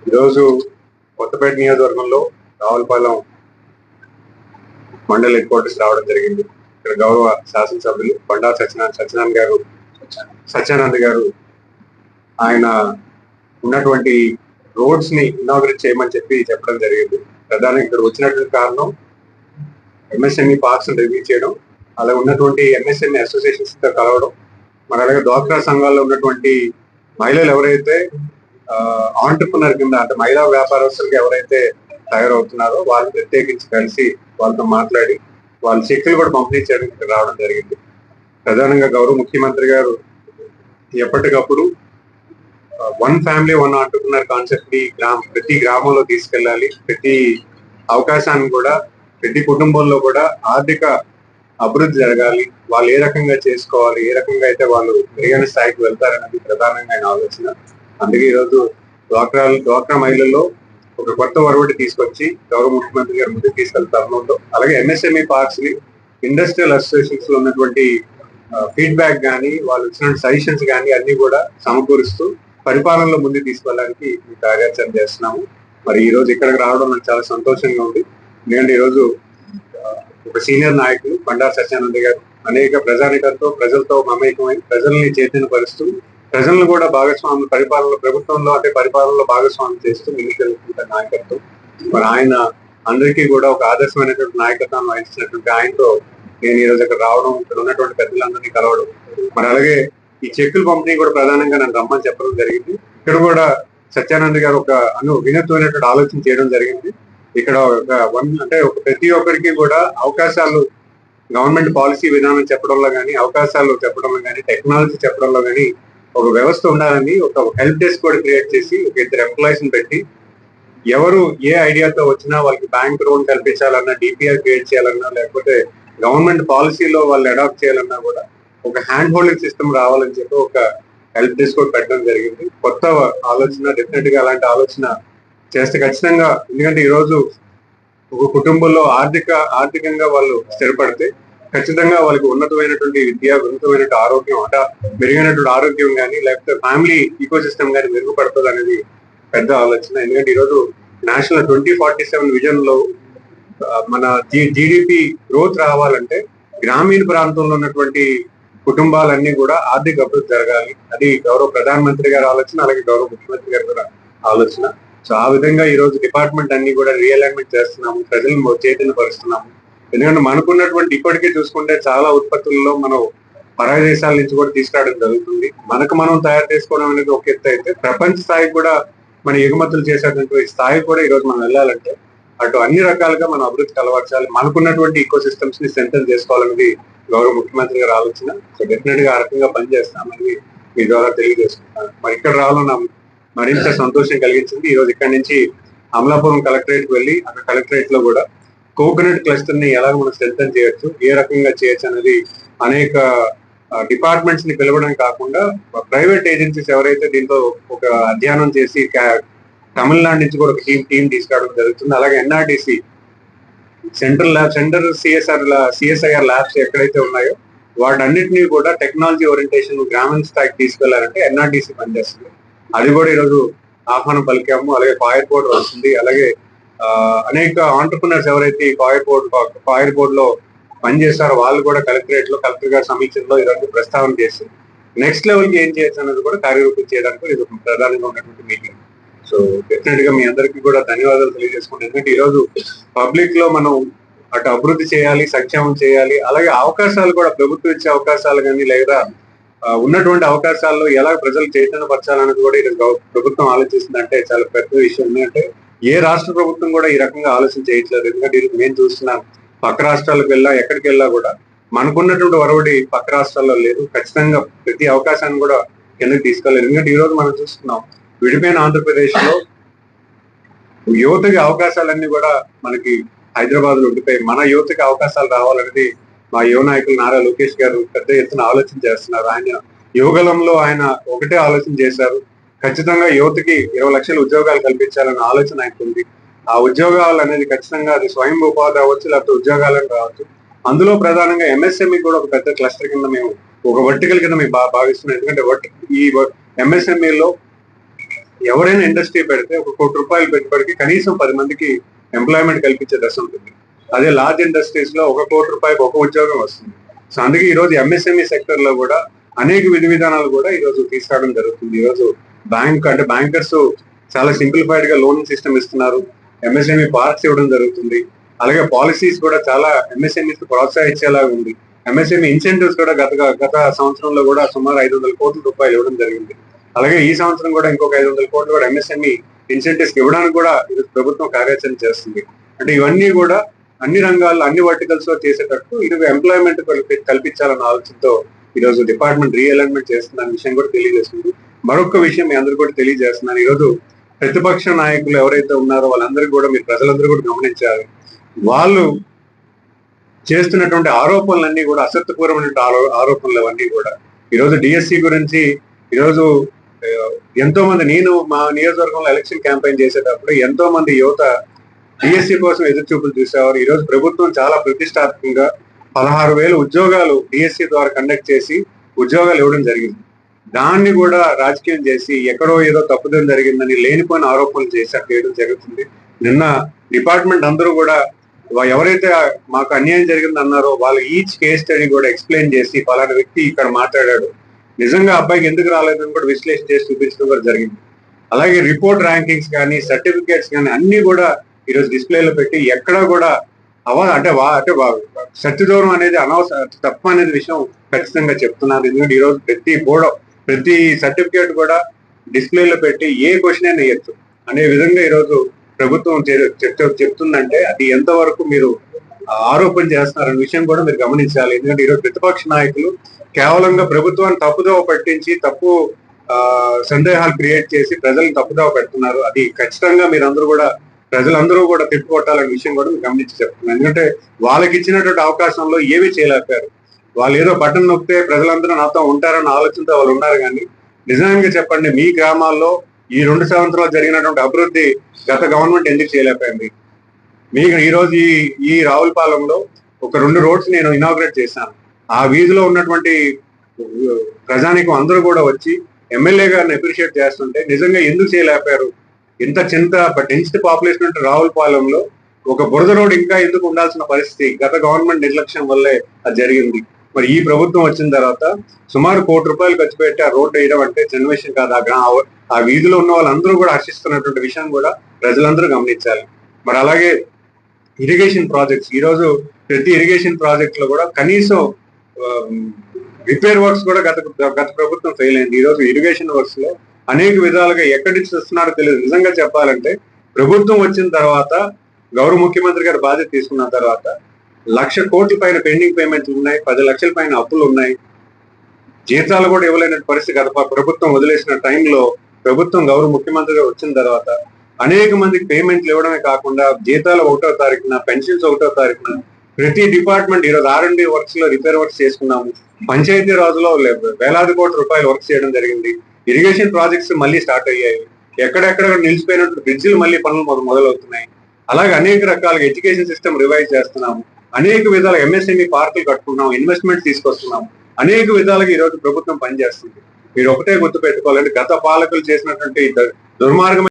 ఈరోజు కొత్తపేట నియోజకవర్గంలో Ravulapalem mandal head quarters రావడం జరిగింది. ఇక్కడ గౌరవ శాసనసభ్యులు బండా సత్యానంద్ గారు ఆయన ఉన్నటువంటి రోడ్స్ ని ఇనాగ్రేట్ చేయమని చెప్పడం జరిగింది. ప్రధానంగా ఇక్కడ వచ్చినటువంటి కారణం ఎంఎస్ఎంఈ పార్క్స్ రివ్యూ చేయడం, అలా ఉన్నటువంటి ఎంఎస్ఎంఈ అసోసియేషన్స్ తో కలవడం, మరి అలాగే డ్వాక్రా సంఘాల్లో ఉన్నటువంటి మహిళలు ఎవరైతే ఆంటర్ప్రినర్ కింద అంటే మహిళా వ్యాపారస్తులకు ఎవరైతే తయారవుతున్నారో వాళ్ళు ప్రత్యేకించి కలిసి వాళ్ళతో మాట్లాడి వాళ్ళ చెక్కులు కూడా పంపిణీ చేయడానికి రావడం జరిగింది. ప్రధానంగా గౌరవ ముఖ్యమంత్రి గారు ఎప్పటికప్పుడు one family one entrepreneur concept ని ప్రతి గ్రామంలో తీసుకెళ్ళాలి. ప్రతి అవకాశాన్ని కూడా ప్రతి కుటుంబంలో కూడా ఆర్థిక అభివృద్ధి జరగాలి, వాళ్ళు ఏ రకంగా చేసుకోవాలి, ఏ రకంగా అయితే వాళ్ళు మెరుగైన స్థాయికి వెళ్తారనేది ప్రధానంగా ఆయన ఆలోచన. అందుకే ఈరోజు డ్వాక్రా మహిళల్లో ఒక కొత్త ఒరవడి తీసుకొచ్చి గౌరవ ముఖ్యమంత్రి గారు ముందుకు తీసుకెళ్తారు. అలాగే ఎంఎస్ఎంఈ పార్క్స్ ని ఇండస్ట్రియల్ అసోసియేషన్స్ లో ఉన్నటువంటి ఫీడ్బ్యాక్ కానీ వాళ్ళు ఇచ్చిన సజెషన్స్ కానీ అన్ని కూడా సమకూరుస్తూ పరిపాలనలో ముందుకు తీసుకెళ్ళడానికి కార్యాచరణ చేస్తున్నాము. మరి ఈ రోజు ఇక్కడికి రావడం నాకు చాలా సంతోషంగా ఉంది. ఎందుకంటే ఈరోజు ఒక సీనియర్ నాయకులు బండారు సత్యానంద్ గారు అనేక ప్రజానికంతో ప్రజలతో మమేకమై ప్రజల్ని చైతన్యపరుస్తూ ప్రజలను కూడా భాగస్వాములు పరిపాలనలో భాగస్వామ్యం చేస్తూ ముందుకెళ్తున్న నాయకత్వం. మరి ఆయన అందరికీ కూడా ఒక ఆదర్శమైనటువంటి నాయకత్వాన్ని వహించినటువంటి ఆయనతో నేను ఈరోజు ఇక్కడ రావడం, ఇక్కడ ఉన్నటువంటి పెద్దలందరినీ కలవడం, మరి అలాగే ఈ చెక్కుల పంపిణీ కూడా ప్రధానంగా నన్ను రమ్మని చెప్పడం జరిగింది. ఇక్కడ కూడా సత్యానంద్ గారు ఒక వినూత్నమైనటువంటి ఆలోచన చేయడం జరిగింది. ఇక్కడ ఒక ప్రతి ఒక్కరికి కూడా అవకాశాలు గవర్నమెంట్ పాలసీ విధానం చెప్పడంలో కానీ, అవకాశాలు చెప్పడంలో కానీ, టెక్నాలజీ చెప్పడంలో కానీ ఒక వ్యవస్థ ఉండాలని ఒక హెల్ప్ డెస్క్ కూడా క్రియేట్ చేసి ఒక 2 ఎంప్లాయీస్ ని పెట్టి ఎవరు ఏ ఐడియాతో వచ్చినా వాళ్ళకి బ్యాంక్ లోన్ కల్పించాలన్నా, డిపిఆర్ క్రియేట్ చేయాలన్నా, లేకపోతే గవర్నమెంట్ పాలసీలో వాళ్ళు అడాప్ట్ చేయాలన్నా కూడా ఒక హ్యాండ్ హోల్డింగ్ సిస్టమ్ రావాలని చెప్పి ఒక హెల్ప్ డెస్క్ కూడా పెట్టడం జరిగింది. కొత్త ఆలోచన, డెఫినెట్ గా అలాంటి ఆలోచన చేస్తే ఖచ్చితంగా, ఎందుకంటే ఈరోజు ఒక కుటుంబంలో ఆర్థికంగా వాళ్ళు స్థిరపడితే ఖచ్చితంగా వాళ్ళకి ఉన్నతమైనటువంటి విద్య, ఉన్నతమైనటువంటి ఆరోగ్యం, మెరుగైనటువంటి ఆరోగ్యం కానీ, లేకపోతే ఫ్యామిలీ ఈకో సిస్టమ్ కానీ మెరుగుపడుతుంది అనేది పెద్ద ఆలోచన. ఎందుకంటే ఈరోజు నేషనల్ 2047 విజన్ లో మన జీడిపి గ్రోత్ రావాలంటే గ్రామీణ ప్రాంతంలో ఉన్నటువంటి కుటుంబాలన్నీ కూడా ఆర్థిక అభివృద్ధి జరగాలి. అది గౌరవ ప్రధానమంత్రి గారి ఆలోచన, అలాగే గౌరవ ముఖ్యమంత్రి గారి కూడా ఆలోచన. సో ఆ విధంగా ఈ రోజు డిపార్ట్మెంట్ అన్ని కూడా రీఅలైన్మెంట్ చేస్తున్నాము, ప్రజలను చైతన్యపరుస్తున్నాము. ఎందుకంటే మనకున్నటువంటి ఇప్పటికే చూసుకుంటే చాలా ఉత్పత్తుల్లో మనం పరాయి దేశాల నుంచి కూడా తీసుకురావడం జరుగుతుంది. మనకు మనం తయారు చేసుకోవడం అనేది ఒక ఎత్తు అయితే, ప్రపంచ స్థాయికి కూడా మన ఎగుమతులు చేసేటువంటి స్థాయి కూడా ఈ రోజు మనం వెళ్ళాలంటే అటు అన్ని రకాలుగా మనం అభివృద్ధి కలవర్చాలి, మనకున్నటువంటి ఈకో సిస్టమ్స్ ని స్ట్రెంథెన్ చేసుకోవాలనేది గౌరవ ముఖ్యమంత్రి గారి ఆలోచన. సో డెఫినెట్ గా ఆ రకంగా పనిచేస్తామని మీ ద్వారా తెలియజేసుకుంటాను. మరి ఇక్కడ రావడం మరింత సంతోషం కలిగించింది. ఈ రోజు ఇక్కడ నుంచి అమలాపురం కలెక్టరేట్ వెళ్ళి అక్కడ కలెక్టరేట్ లో కూడా కోకోనట్ క్లస్టర్ ని ఎలా మనం స్ట్రెంథెన్ చేయొచ్చు, ఏ రకంగా చేయొచ్చు అనేది అనేక డిపార్ట్మెంట్స్ ని పిలవడం కాకుండా ప్రైవేట్ ఏజెన్సీస్ ఎవరైతే దీంతో ఒక అధ్యయనం చేసి తమిళనాడు నుంచి కూడా ఒక టీం తీసుకురావడం జరుగుతుంది. అలాగే ఎన్ఆర్డిసి సెంటర్ సిఎస్ఐఆర్ ల్యాబ్స్ ఎక్కడైతే ఉన్నాయో వాటన్నిటినీ కూడా టెక్నాలజీ ఓరియంటేషన్ గ్రామీణ స్థాయికి తీసుకెళ్లాలంటే ఎన్ఆర్డిసి పనిచేస్తుంది. అది కూడా ఈరోజు ఆహ్వానం పలికాము. అలాగే ఫైర్ బోర్డ్ వస్తుంది. అలాగే అనేక ఆంటర్ప్రినర్స్ ఎవరైతే ఫైర్ బోర్డ్ లో పనిచేస్తారో వాళ్ళు కూడా కలెక్టర్ గారి సమీక్షలో ఈరోజు ప్రస్తావన చేసి నెక్స్ట్ లెవెల్ కి ఏం చేయొచ్చు అనేది కూడా కార్యరూపం చేయడానికి ఇది ఒక ప్రధానంగా ఉన్నటువంటి మీటింగ్. సో డెఫినెట్ గా మీ అందరికీ కూడా ధన్యవాదాలు తెలియజేసుకుంటాం. ఎందుకంటే ఈరోజు పబ్లిక్ లో మనం అటు అభివృద్ధి చేయాలి, సంక్షేమం చేయాలి, అలాగే అవకాశాలు కూడా ప్రభుత్వం ఇచ్చే అవకాశాలు కానీ లేదా ఉన్నటువంటి అవకాశాల్లో ఎలా ప్రజలు చైతన్యపరచాలనేది కూడా ఈరోజు ప్రభుత్వం ఆలోచిస్తుందంటే చాలా పెద్ద విషయం. ఎందుకంటే ఏ రాష్ట్ర ప్రభుత్వం కూడా ఈ రకంగా ఆలోచన చేయట్లేదు. ఎందుకంటే నేను చూస్తున్నాను పక్క రాష్ట్రాలకు ఎక్కడికి వెళ్ళా కూడా మనకున్నటువంటి ఒరవడి పక్క రాష్ట్రాల్లో లేదు. ఖచ్చితంగా ప్రతి అవకాశాన్ని కూడా కిందకి తీసుకెళ్ళలేదు. ఎందుకంటే ఈ రోజు మనం చూస్తున్నాం విడిపోయిన ఆంధ్రప్రదేశ్ లో యువతకి అవకాశాలన్నీ కూడా మనకి హైదరాబాద్ లో ఉండిపోయి మన యువతకి అవకాశాలు రావాలనేది మా యువ నాయకులు నారా లోకేష్ గారు పెద్ద ఎత్తున ఆలోచన చేస్తున్నారు. ఆయన యువగలంలో ఆయన ఒకటే ఆలోచన చేశారు, ఖచ్చితంగా యువతకి 20 లక్షల ఉద్యోగాలు కల్పించాలన్న ఆలోచన ఆయనకు ఉంది. ఆ ఉద్యోగాలు అనేది ఖచ్చితంగా అది స్వయం ఉపాధి అవ్వచ్చు, లేకపోతే ఉద్యోగాలను రావచ్చు. అందులో ప్రధానంగా ఎంఎస్ఎంఈ కూడా ఒక పెద్ద క్లస్టర్ కింద మేము ఒక వర్టికల్ కింద మేము భావిస్తున్నాం. ఎందుకంటే ఈ ఎంఎస్ఎంఈలో ఎవరైనా ఇండస్ట్రీ పెడితే ₹1 కోటి పెట్టుబడికి కనీసం 10 మందికి ఎంప్లాయ్మెంట్ కల్పించే దశ ఉంటుంది. అదే లార్జ్ ఇండస్ట్రీస్ లో ₹1 కోటి ఒక ఉద్యోగం వస్తుంది. సో అందుకే ఈ రోజు ఎంఎస్ఎంఈ సెక్టర్ లో కూడా అనేక విధి విధానాలు కూడా ఈ రోజు తీసుకురావడం జరుగుతుంది. ఈ రోజు బ్యాంకర్స్ చాలా సింప్లిఫైడ్ గా లోన్ సిస్టమ్ ఇస్తున్నారు. ఎంఎస్ఎంఈ పార్క్స్ ఇవ్వడం జరుగుతుంది. అలాగే పాలసీస్ కూడా చాలా ఎంఎస్ఎంఈస్ ప్రోత్సహించేలా ఉంది. ఎంఎస్ఎంఈ ఇన్సెంటివ్స్ కూడా గత సంవత్సరంలో కూడా సుమారు ₹500 కోట్ల ఇవ్వడం జరిగింది. అలాగే ఈ సంవత్సరం కూడా ఇంకొక ₹500 కోట్లు కూడా ఎంఎస్ఎంఈ ఇన్సెంటివ్స్ ఇవ్వడానికి కూడా ఈరోజు ప్రభుత్వం కార్యాచరణ చేస్తుంది. అంటే ఇవన్నీ కూడా అన్ని రంగాల్లో అన్ని వర్టికల్స్ లో చేసేటట్టు ఇది ఎంప్లాయ్మెంట్ కల్పించాలన్న ఆలోచనతో ఈ రోజు డిపార్ట్మెంట్ రీఅలైన్మెంట్ చేస్తున్న విషయం కూడా తెలియజేస్తుంది. మరొక విషయం మీ అందరూ కూడా తెలియజేస్తున్నాను. ఈ రోజు ప్రతిపక్ష నాయకులు ఎవరైతే ఉన్నారో వాళ్ళందరికీ కూడా మీరు ప్రజలందరూ కూడా గమనించాలి. వాళ్ళు చేస్తున్నటువంటి ఆరోపణలన్నీ కూడా అసత్యపూర్వమైన ఆరోపణలు అవన్నీ కూడా ఈరోజు డిఎస్సి గురించి ఈరోజు ఎంతో మంది, నేను మా నియోజకవర్గంలో ఎలక్షన్ క్యాంపెయిన్ చేసేటప్పుడు ఎంతో మంది యువత డిఎస్సి కోసం ఎదురు చూపులు చూసేవారు. ఈరోజు ప్రభుత్వం చాలా ప్రతిష్టాత్మకంగా 16,000 ఉద్యోగాలు డిఎస్సి ద్వారా కండక్ట్ చేసి ఉద్యోగాలు ఇవ్వడం జరిగింది. దాన్ని కూడా రాజకీయం చేసి ఎక్కడో ఏదో తప్పుదం జరిగిందని లేనిపోయిన ఆరోపణలు చేయడం జరుగుతుంది. నిన్న డిపార్ట్మెంట్ అందరూ కూడా ఎవరైతే మాకు అన్యాయం జరిగింది అన్నారో వాళ్ళు ఈచ్ కేస్ స్టడీ కూడా ఎక్స్ప్లెయిన్ చేసి పలానా వ్యక్తి ఇక్కడ మాట్లాడాడు, నిజంగా అబ్బాయికి ఎందుకు రాలేదని కూడా విశ్లేషణ చేసి చూపించడం కూడా జరిగింది. అలాగే రిపోర్ట్ ర్యాంకింగ్స్ కానీ సర్టిఫికేట్స్ కానీ అన్ని కూడా ఈరోజు డిస్ప్లేలో పెట్టి ఎక్కడా కూడా సత్యదూరం అనేది తప్ప అనేది విషయం ఖచ్చితంగా చెప్తున్నారు. ఎందుకంటే ఈరోజు ప్రతి సర్టిఫికేట్ కూడా డిస్ప్లేలో పెట్టి ఏ క్వశ్చన్ అయినా వేయచ్చు అనే విధంగా ఈరోజు ప్రభుత్వం చెప్తుందంటే అది ఎంతవరకు మీరు ఆరోపణ చేస్తున్నారనే విషయం కూడా మీరు గమనించాలి. ఎందుకంటే ఈరోజు ప్రతిపక్ష నాయకులు కేవలంగా ప్రభుత్వాన్ని తప్పుదోవ పట్టించి సందేహాలు క్రియేట్ చేసి ప్రజలను తప్పుదోవ పెడుతున్నారు. అది ఖచ్చితంగా ప్రజలందరూ కూడా తిప్పుకొట్టాలనే విషయం కూడా మీరు గమనించి చెప్తున్నారు. ఎందుకంటే వాళ్ళకి ఇచ్చినటువంటి అవకాశంలో ఏమీ చేయలేకపోయారు. వాళ్ళు ఏదో బటన్ నొక్కితే ప్రజలందరూ నాతో ఉంటారన్న ఆలోచనతో వాళ్ళు ఉన్నారు. కానీ నిజంగా చెప్పండి, మీ గ్రామాల్లో ఈ 2 సంవత్సరాలు జరిగినటువంటి అభివృద్ధి గత గవర్నమెంట్ ఎందుకు చేయలేకపోయింది? మీకు ఈ రోజు ఈ రావులపాలెంలో ఒక 2 రోడ్స్ నేను ఇనాగ్రేట్ చేశాను. ఆ వీధిలో ఉన్నటువంటి ప్రజానికం అందరూ కూడా వచ్చి ఎమ్మెల్యే గారిని అప్రిషియేట్ చేస్తుంటే నిజంగా ఎందుకు చేయలేకపోయారు? ఇంత డెన్సిటీ పాపులేషన్ ఉంటే రావులపాలెంలో ఒక బురద రోడ్ ఇంకా ఎందుకు ఉండాల్సిన పరిస్థితి గత గవర్నమెంట్ నిర్లక్ష్యం వల్లే అది జరిగింది. మరి ఈ ప్రభుత్వం వచ్చిన తర్వాత సుమారు ₹1 కోటి ఖర్చు పెట్టి ఆ రోడ్డు వేయడం అంటే చిన్న విషయం కాదు. ఆ వీధిలో ఉన్న వాళ్ళందరూ కూడా హర్షిస్తున్నటువంటి విషయం కూడా ప్రజలందరూ గమనించాలి. మరి అలాగే ఇరిగేషన్ ప్రాజెక్ట్స్, ఈ రోజు ప్రతి ఇరిగేషన్ ప్రాజెక్ట్ లో కూడా కనీసం రిపేర్ వర్క్స్ కూడా గత ప్రభుత్వం ఫెయిల్ అయింది. ఈ రోజు ఇరిగేషన్ వర్క్స్ లో అనేక విధాలుగా ఎక్కడి నుంచి వస్తున్నారో తెలియదు. నిజంగా చెప్పాలంటే ప్రభుత్వం వచ్చిన తర్వాత గౌరవ ముఖ్యమంత్రి గారు బాధ్యత తీసుకున్న తర్వాత ₹1,00,000 కోట్ల పైన పెండింగ్ పేమెంట్లు ఉన్నాయి, 10 లక్షల పైన అప్పులు ఉన్నాయి, జీతాలు కూడా ఇవ్వలేని పరిస్థితి గత ప్రభుత్వం వదిలేసిన టైంలో ప్రభుత్వం గౌరవ ముఖ్యమంత్రి గారు వచ్చిన తర్వాత అనేక మందికి పేమెంట్లు ఇవ్వడమే కాకుండా జీతాలు 1వ తారీఖున, పెన్షన్స్ 1వ తారీఖున ప్రతి డిపార్ట్మెంట్ ఈరోజు R&D వర్క్స్ లో రిపేర్ వర్క్స్ చేసుకున్నాము. పంచాయతీ రాజులో వేలాది కోట్ల రూపాయలు వర్క్స్ చేయడం జరిగింది. ఇరిగేషన్ ప్రాజెక్ట్స్ మళ్ళీ స్టార్ట్ అయ్యాయి. ఎక్కడెక్కడ నిలిచిపోయినట్టు బ్రిడ్జిలు మళ్ళీ పనులు మొదలవుతున్నాయి. అలాగే అనేక రకాలుగా ఎడ్యుకేషన్ సిస్టమ్ రివైజ్ చేస్తున్నాము. అనేక విధాలుగా ఎంఎస్ఎంఈ పార్కులు కట్టుకున్నాం, ఇన్వెస్ట్మెంట్ తీసుకొస్తున్నాం. అనేక విధాలుగా ఈ రోజు ప్రభుత్వం పనిచేస్తుంది. మీరు ఒకటే గుర్తు పెట్టుకోవాలంటే గత పాలకులు చేసినటువంటి దుర్మార్గం